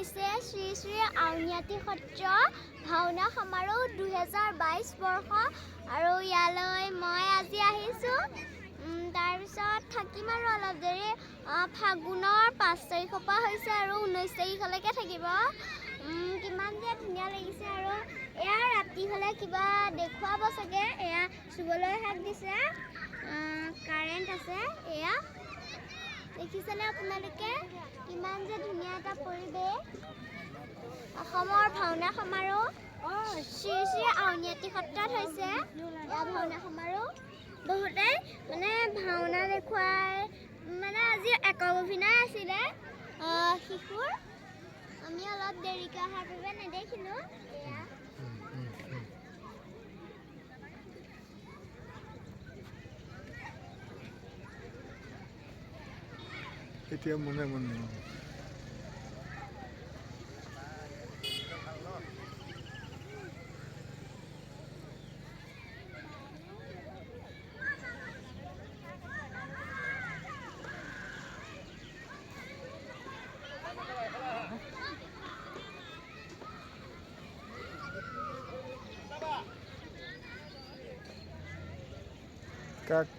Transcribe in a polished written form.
হৈছে শ্ৰী শ্ৰী আউনীআটী সত্ৰ ভাওনা সমাৰোহ 2022 বৰ্ষ আৰু ইয়ালৈ মই আজি আহিছোঁ। তাৰপিছত থাকিম আৰু অলপ দেৰি ফাগুনৰ 5 তাৰিখৰ পৰা হৈছে আৰু 19 তাৰিখলৈকে থাকিব। কিমান যে ধুনীয়া লাগিছে আৰু এয়া ৰাতি হ'লে কিবা দেখুৱাব চাগে। এয়া চুবলৈ হাক দিছে, কাৰেণ্ট আছে। এয়া দেখিছেনে আপোনালোকে কিমান যে ধুনীয়া এটা পৰিৱেশ। অসমৰ ভাওনা সমাৰোহ শ্ৰী শ্ৰী আউনীআটী সত্ৰত হৈছে এয়া ভাওনা সমাৰোহ। বহুতে মানে ভাওনা দেখুৱাই মানে আজি একক অভিনয় আছিলে শিশুৰ। আমি অলপ দেৰিকৈ অহাৰ বাবে নেদেখিলোঁ। এয়া এতিয়া মনে মনে কাক